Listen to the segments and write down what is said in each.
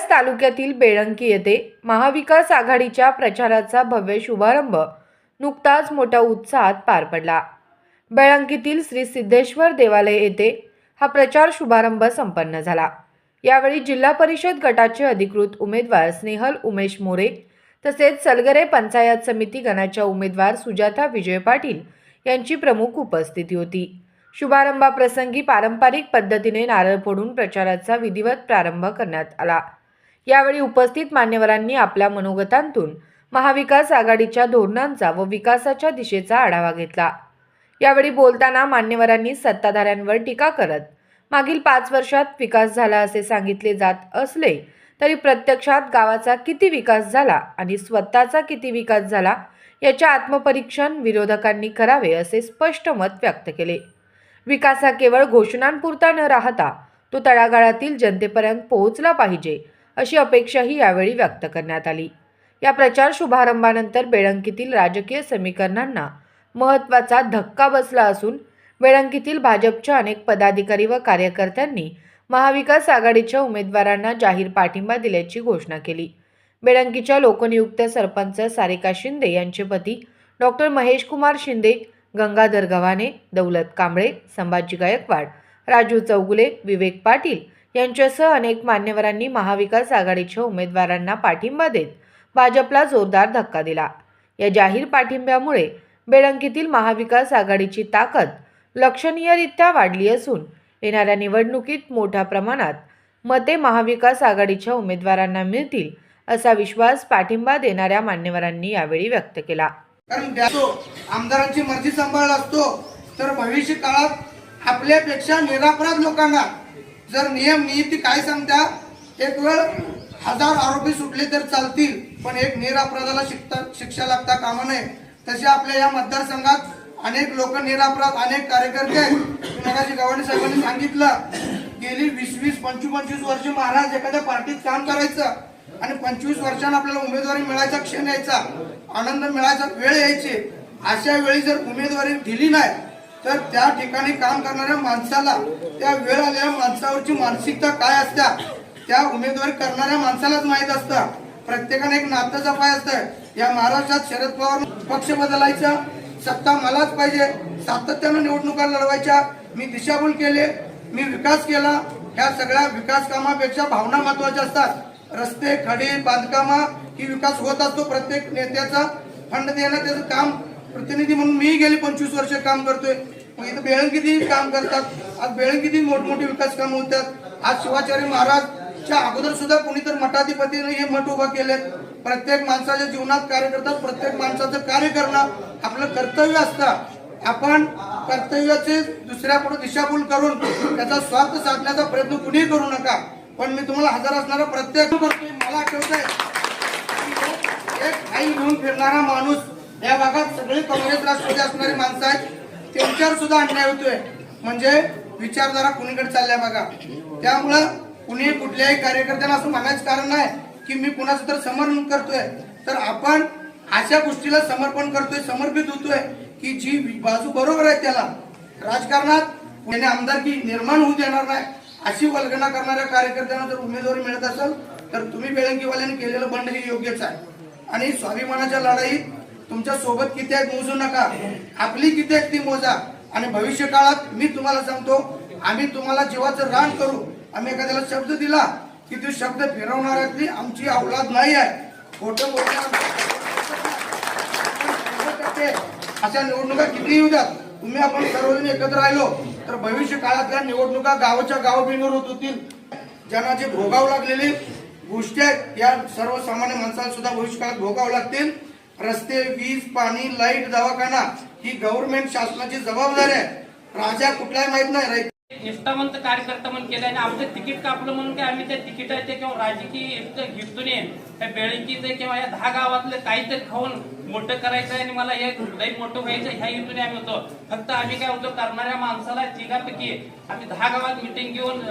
तालुक्यातील बेळंकी येथे महाविकास आघाडीच्या प्रचाराचा भव्य शुभारंभ नुकताच मोठ्या उत्साहात पार पडला। बेळंकीतील श्री सिद्धेश्वर देवालय येथे हा प्रचार शुभारंभ संपन्न झाला। यावेळी जिल्हा परिषद गटाचे अधिकृत उमेदवार स्नेहल उमेश मोरे तसेच सलगरे पंचायत समिती गणाच्या उमेदवार सुजाता विजय पाटील यांची प्रमुख उपस्थिती होती। शुभारंभाप्रसंगी पारंपरिक पद्धतीने नारळ फोडून प्रचाराचा विधिवत प्रारंभ करण्यात आला। यावेळी उपस्थित मान्यवरांनी आपल्या मनोगतांतून महाविकास आघाडीच्या धोरणांचा व विकासाच्या दिशेचा आढावा घेतला। यावेळी बोलताना मान्यवरांनी सत्ताधाऱ्यांवर टीका करत मागील 5 वर्षात विकास झाला असे सांगितले जात असले तरी प्रत्यक्षात गावाचा किती विकास झाला आणि स्वतःचा किती विकास झाला याचे आत्मपरीक्षण विरोधकांनी करावे असे स्पष्ट मत व्यक्त केले। विकास हा केवळ घोषणांपुरता न राहता तो तळागाळातील जनतेपर्यंत पोहोचला पाहिजे अशी अपेक्षाही यावेळी व्यक्त करण्यात आली। या प्रचार शुभारंभानंतर बेळंकीतील राजकीय समीकरणांना महत्त्वाचा धक्का बसला असून बेळंकीतील भाजपच्या अनेक पदाधिकारी व कार्यकर्त्यांनी महाविकास आघाडीच्या उमेदवारांना जाहीर पाठिंबा दिल्याची घोषणा केली। बेळंकीच्या लोकनियुक्त सरपंच सारिका शिंदे यांचे पती डॉक्टर महेश कुमार शिंदे, गंगाधर गव्हाणे, दौलत कांबळे, संभाजी गायकवाड, राजू चौगुले, विवेक पाटील यांच्यासह अनेक मान्यवरांनी महाविकास आघाडीच्या उमेदवारांना पाठिंबा देत भाजपला जोरदार धक्का दिला। या जाहीर पाठिंब्यामुळे बेळंकीतील महाविकास आघाडीची ताकद लक्षणीयरित्या वाढली असून येणाऱ्या निवडणुकीत मोठ्या प्रमाणात मते महाविकास आघाडीच्या उमेदवारांना मिळतील असा विश्वास पाठिंबा देणाऱ्या मान्यवरांनी यावेळी व्यक्त केला। कारण आमदारांची मर्जी सांभाळला असतो तर भविष्य काळात आपल्यापेक्षा निरपराध लोकांना जर नियम नीती काय सांगता एक वेळ 1000 आरोपी सुटले तर चालतील पण एक निरपराधाला शिक्षा लागता कामा नये। तसे आपल्या या मतदारसंघात अनेक लोक निरपराध अनेक कार्यकर्ते मगाशी गव्हाणे साहेबांनी सांगितलं गेली 20-25 वर्ष महाराज एखाद्या पार्टीत काम करायचं आणि 25 वर्षांना आपल्याला उमेदवारी मिळायचा क्षण यायचा आनंद मिळायचा वेळ यायची। अशा वेळी जर उमेदवारी दिली नाही तर त्या ठिकाणी काम करणाऱ्या माणसाला त्या वेळ आलेल्या माणसावरची मानसिकता काय असते त्या उमेदवारी करणाऱ्या माणसालाच माहीत असतं। प्रत्येकाने एक नातं जपाय असतं। या महाराष्ट्रात शरद पवार पक्ष बदलायचा सत्ता मलाच पाहिजे सातत्याने निवडणुका लढवायच्या मी दिशाभूल केले मी विकास केला ह्या सगळ्या विकास कामापेक्षा भावना महत्वाच्या असतात। रस्ते खडे बांधकामा ही विकास होत असतो प्रत्येक नेत्याचा फंड देणं त्याचं काम प्रतिनिधी म्हणून मी गेली 25 वर्ष काम करतोय। मग इथं बेळंकीत काम करतात आज बेळंकीत मोठमोठे विकास काम होतात। आज शिवाचार्य महाराजच्या अगोदर सुद्धा कोणीतरी मठाधिपतीने हे मठ उभा केले। प्रत्येक माणसाच्या जीवनात कार्य करतात प्रत्येक माणसाचं कार्य करणं आपलं कर्तव्य असतं। आपण कर्तव्याचे दुसऱ्यापुढे दिशाभूल करून त्याचा स्वार्थ साधण्याचा प्रयत्न कुणीही करू नका। पण मी तुम्हाला हजर असणारा प्रत्येक करतोय मला आठवतंय एक आई घेऊन फिरणारा माणूस या भागात सगळे काँग्रेस राष्ट्रवादी असणारी माणसं आहेत त्यांच्यावर सुद्धा अन्याय होतोय म्हणजे विचारधारा कुणीकडे चालल्या बघा। त्यामुळं कुणी कुठल्याही कार्यकर्त्यांना असं म्हणायचं कारण नाही की मी कुणाचं तर समर्थन करतोय तर आपण अशा गोष्टीला समर्पण करतोय समर्पित होतोय की जी बाजू बरोबर आहे त्याला राजकारणात त्याने आमदारकी निर्माण होऊ देणार नाही अशी वल्गना करणाऱ्या कार्यकर्त्यांना जर उमेदवारी मिळत असेल तर तुम्ही बेळंकीवाल्यांनी केलेलं बंड हे योग्यच आहे। आणि स्वाभिमानाच्या लढाईत तुमच्या सोबत किती आहेत मोजू नका आपली किती आहेत ती मोजा। आणि भविष्य काळात मी तुम्हाला सांगतो आम्ही तुम्हाला जीवाचं रान करू। आम्ही एखाद्याला शब्द दिला की तो शब्द फिरवणाऱ्यातली आमची औलाद नाही आहे खोटं बोलणार अशा निवडणुका किती येऊ द्यात तुम्ही आपण सर्वजण एकत्र राहिलो तर भविष्य काळातल्या निवडणुका गावाच्या गाव बिंदूवर होत होतील। ज्यांना जे भोगावं लागलेली गोष्टी आहेत या सर्वसामान्य माणसाला सुद्धा भविष्य काळात भोगावं लागतील। रस्ते वीज पाणी लाईट दवाखाना ही गव्हर्नमेंट शासनाची जबाबदारी आहे। राजा कुठलाही माहित नाही निष्ठावंत कार्यकर्ता म्हणून केलं आणि आमचं तिकीट कापलं म्हणून की आम्ही त्या तिकिटाचे किंवा राजकीय घेतून बेळंकीचे किंवा या 10 गावातले काहीतरी खाऊन मोठं करायचं आणि मला हे लई मोठं व्हायचं ह्या हेतूने आम्ही होतो। फक्त आम्ही काय होतो करणाऱ्या माणसाला तिघापैकी आम्ही 10 गावात मिटिंग घेऊन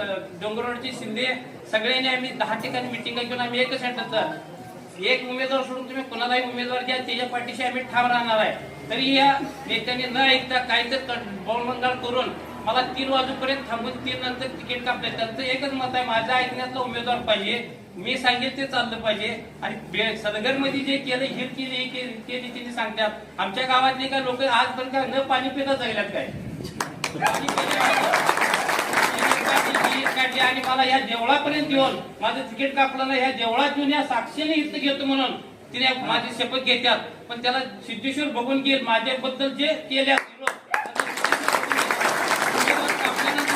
डोंगरवाडची शिंदे सगळ्यांनी आम्ही 10 ठिकाणी मिटिंग घेऊन आम्ही एकच सेंटरचं एक उमेदवार सोडून तुम्ही कोणालाही उमेदवार द्या त्याच्या पाठीशी आम्ही ठाम राहणार आहे। तरी या नेत्यांनी न ऐकता काहीतरी बोलबंगाल करून मला 3 वाजेपर्यंत थांबून 3 नंतर तिकीट कापले। त्यांचं एकच मत आहे माझ्या ऐकण्यातला उमेदवार पाहिजे मी सांगेल ते चाललं पाहिजे. आणि सदगरमध्ये जे केलं हिर केली त्यांनी सांगतात आमच्या गावातले काय लोक आजपर्यंत काय न पाणी पिता जायलात काय काढली आणि मला या देवळापर्यंत येऊन माझं तिकीट कापलं नाही. ह्या देवळात येऊन या साक्षीने इथं घेतो म्हणून तिने माझी शपथ घेतात. पण त्याला सिद्धेश्वर बघून घेईल माझ्याबद्दल जे केल्या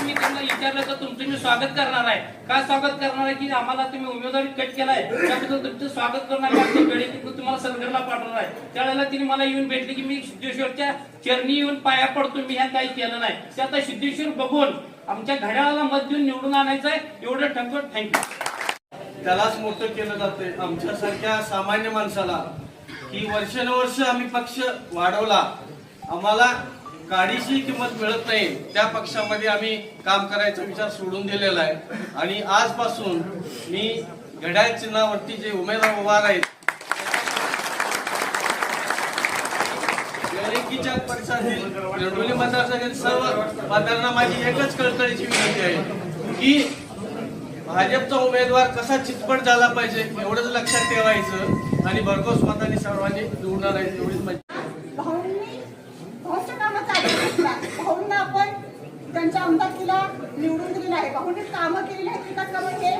मी त्यांना विचारलं तर तुमचं मी स्वागत करणार आहे. का स्वागत करणार आहे की आम्हाला तुम्ही उमेदवारी कट केलाय त्याबद्दल तुमचं स्वागत करणार आहे. वेळेत तुम्हाला सलगरला पाठवणार आहे. त्यावेळेला तिने मला येऊन भेटले की मी सिद्धेश्वरच्या चरणी येऊन पाया पडतो. मी ह्या काही केलं नाही. ते आता सिद्धेश्वर बघून आमच्या घड्याळाला मत देऊन निवडून आणायचंय एवढं ठणकट. थँक्यू. त्यालाच मोठं केलं जातंय. आमच्यासारख्या सामान्य माणसाला की वर्षानुवर्ष आम्ही पक्ष वाढवला, आम्हाला काडीची किंमत मिळत नाही, त्या पक्षामध्ये आम्ही काम करायचा विचार सोडून दिलेला आहे. आणि आजपासून मी घड्याळ चिन्हावरती जे उमेदवार उभा आहेत बेळंकीच्या परिसरातील येडोली मतदारसंघातील सर्व मतदारांना माझी एकच कळकळीची विनंती आहे की भाजपचा उमेदवार कसा चितपट झाला पाहिजे एवढंच लक्षात ठेवायचं आणि भरघोस मतांनी सर्वांनी निवडणार आहे एवढीच माहिती. भाऊच्या कामाचा आदर घेतला. भाऊंना आपण त्यांच्या आमदारकीला निवडून दिलेलं आहे. भाऊंनी कामं केलेली आहेत, विकास कामं हे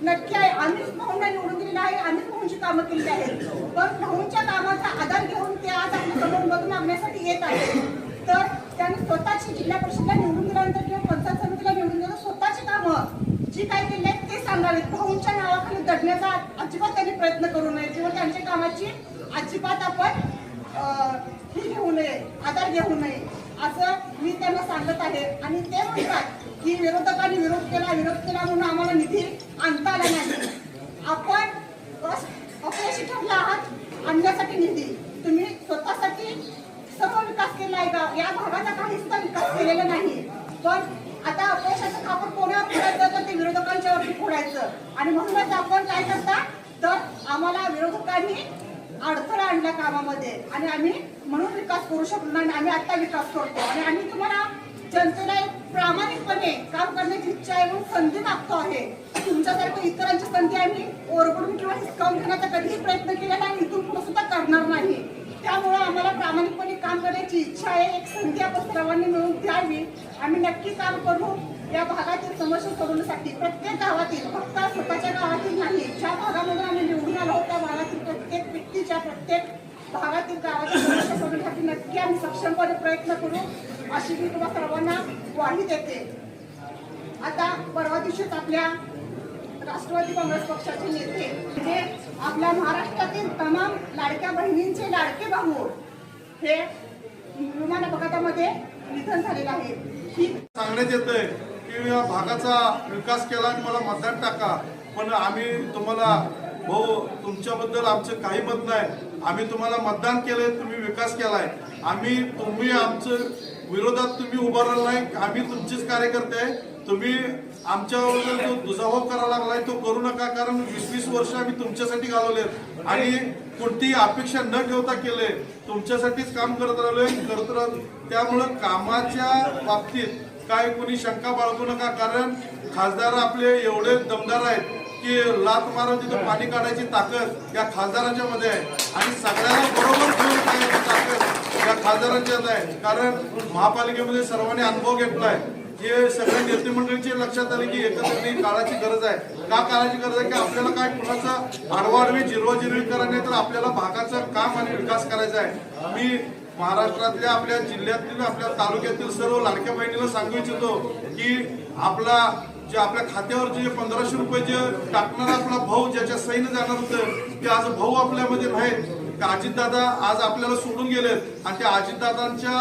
नक्की आहे. आम्हीच भाऊंना निवडून दिलेलं आहे, आम्हीच भाऊंची कामं केलेली आहेत. पण भाऊंच्या कामाचा आधार घेऊन ते आज आपल्या समोर मागण्यासाठी येत आहेत. तर त्यांनी स्वतःची जिल्हा परिषदला निवडून दिल्यानंतर किंवा पंचायत समितीला निवडून दिल्यानंतर स्वतःची कामं जी काय केली आहेत ते सांगावीत. भाऊंच्या नावाखाली दडण्याचा अजिबात त्यांनी प्रयत्न करू नये किंवा त्यांच्या कामाची अजिबात आपण ही घेऊ नये, आधार घेऊ नये असं मी त्यांना सांगत आहे. आणि ते म्हणतात की विरोधकांनी विरोध केला म्हणून आम्हाला निधी आणता आला नाही. आपण अपयशी ठरला आहात आणण्यासाठी निधी. तुम्ही स्वतःसाठी सर्व विकास केला आहे का? या भागाचा काहीच विकास केलेला नाही. पण आता अपयशाचं खापर कोणावर फोडायचं तर ते विरोधकांच्या वरती फोडायचं. आणि म्हणूनच आपण काय करता तर आम्हाला विरोधकांनी अडथळा आणला कामामध्ये आणि आम्ही म्हणून विकास करू शकलो नाही. आम्ही आता विकास करतो आणि आम्ही तुम्हाला जनतेला प्रामाणिकपणे काम करण्याची इच्छा आहे म्हणून संधी मागतो आहे. तुमच्यासारखं इतरांची संधी आम्ही ओरबडून किंवा हिसकावून घेण्याचा कधीही प्रयत्न केला नाही, इथून पुढे सुद्धा करणार नाही. त्यामुळे आम्हाला प्रामाणिकपणे काम करण्याची इच्छा आहे. एक संधी आपण सर्वांनी मिळून द्यावी. आम्ही नक्की काम करू या भागातील समस्या सोडवण्यासाठी. प्रत्येक गावातील, फक्त स्वतःच्या गावातील नाही, ज्या भागामधून आम्ही निवडून आलो त्या भागातील प्रत्येक व्यक्तीच्या प्रत्येक भागातील गावाच्या समस्या सोडवण्यासाठी नक्की आम्ही सक्षमपणे प्रयत्न करू अशी मी तुम्हाला सर्वांना ग्वाही देते. आता परवा दिवशीच आपल्या राष्ट्रवादी काँग्रेस पक्षाचे नेते म्हणजे आपल्या महाराष्ट्रातील तमाम लाडक्या बहिणींचे लाडके भाऊ हे विमान अपघातामध्ये निधन झालेलं आहे. ही सांगण्यात येतंय की या भागाचा विकास केला आणि मला मतदान टाका. पण आम्ही तुम्हाला भाऊ तुमच्याबद्दल आमचं काही मत नाही. आम्ही तुम्हाला मतदान केलंय, तुम्ही विकास केलाय. तुम्ही आमचं विरोधात तुम्ही उभा राहिला नाही. आम्ही तुमचेच कार्यकर्ते आहे. तुम्ही आमच्यावर जो दुजाभाव करायला लागलाय तो करू नका. कारण 20-20 वर्ष आम्ही तुमच्यासाठी घालवलेत आणि कोणतीही अपेक्षा न ठेवता केले. तुमच्यासाठीच काम करत राहिलोय. त्यामुळं कामाच्या बाबतीत काय कोणी शंका बाळगू नका. कारण खासदार आपले एवढे दमदार आहेत की लात मारून तिथं पाणी काढायची ताकद या खासदारांच्या मध्ये आहे आणि सगळ्यांना बरोबर ठेवून टाकायची ताकद या खासदारांच्यात आहे. कारण महापालिकेमध्ये सर्वांनी अनुभव घेतलाय. हे सगळ्या नेते मंडळींची लक्षात आले की एकत्रित काळाची गरज आहे. का काळाची गरज आहे की आपल्याला काय कुणाचा आडवाडवी जिरवाजिरवी करायला नाही तर आपल्याला भागाचं काम आणि विकास करायचा आहे. मी महाराष्ट्रातल्या आपल्या जिल्ह्यातील आपल्या तालुक्यातील सर्व लाडक्या बहिणीला सांगू इच्छितो की आपल्या खात्यावर जे 1500 रुपये जे टाकणारा आपला भाऊ ज्याच्या सहीनं जाणार होतं ते आज भाऊ आपल्यामध्ये नाहीत. अजितदादा आज आपल्याला सोडून गेलेत आणि त्या अजितदादांच्या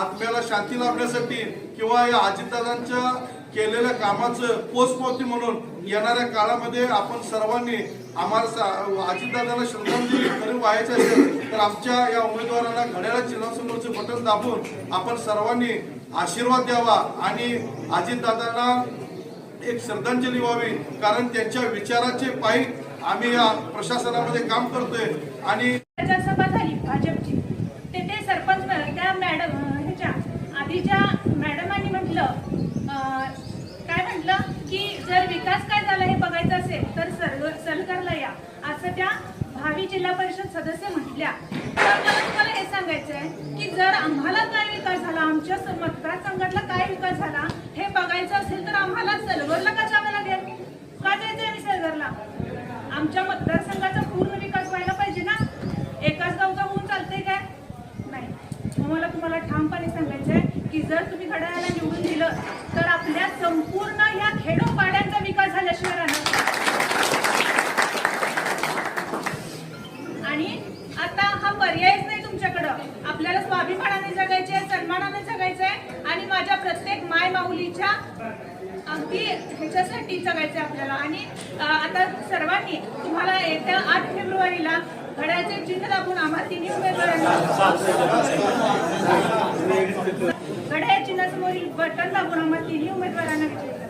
आत्म्याला शांती लाभण्यासाठी किंवा या अजितदादांच्या केलेल्या कामाचं पोचपावती म्हणून येणाऱ्या काळामध्ये आपण सर्वांनी आम्हाला अजितदादांना श्रद्धांजली खरी व्हायची असेल तर आमच्या या उमेदवारांना घड्याळ चिन्हासमोरचे बटन दाबून आपण सर्वांनी आशीर्वाद द्यावा आणि अजितदादांना एक श्रद्धांजली व्हावी. कारण त्यांच्या विचाराचे पायी आम्ही या प्रशासनामध्ये काम करतोय. आणि सभा झाली भाजपची तेथे सरपंच त्या मॅडम ह्याच्या आधीच्या मॅडमांनी म्हटलं की जर विकास काय झाला हे बघायचं असेल तर भावी जिल्हा परिषद सदस्य म्हटल्या, तर मला तुम्हाला हे सांगायचं आहे की जर आम्हाला काय विकास झाला, आमच्या मतदारसंघातला काय विकास झाला हे बघायचं असेल तर आम्हाला सलगरला का जावं लागेल? का जायचं आम्ही सलगरला? आमच्या मतदारसंघाचा पूर्ण विकास व्हायला पाहिजे ना. एकाच गावचा होऊन चालतंय काय? नाही. मग मला तुम्हाला ठामपणे सांगायचं आहे की जर तुम्ही घड्याळाला निवडून दिलं तर आपल्या संपूर्ण ह्या खेडोपाड्यांचा विकास झाल्याशिवाय राहणार नाही. आणि आता हा पर्यायच नाही तुमच्याकडं. आपल्याला स्वाभिमानाने जगायचे आहे, सन्मानाने जगायचं आहे आणि माझ्या प्रत्येक माय माऊलीच्या अगदी ह्याच्यासाठी जगायचं आपल्याला. आणि आता सर्वांनी तुम्हाला येत्या 8 फेब्रुवारीला घड्याचे चिन्ह दाबून आम्हा तिन्ही उमेदवारांना घड्याच्या चिन्हासमोरील बटन दाबून आम्हा तिन्ही उमेदवारांना विजयी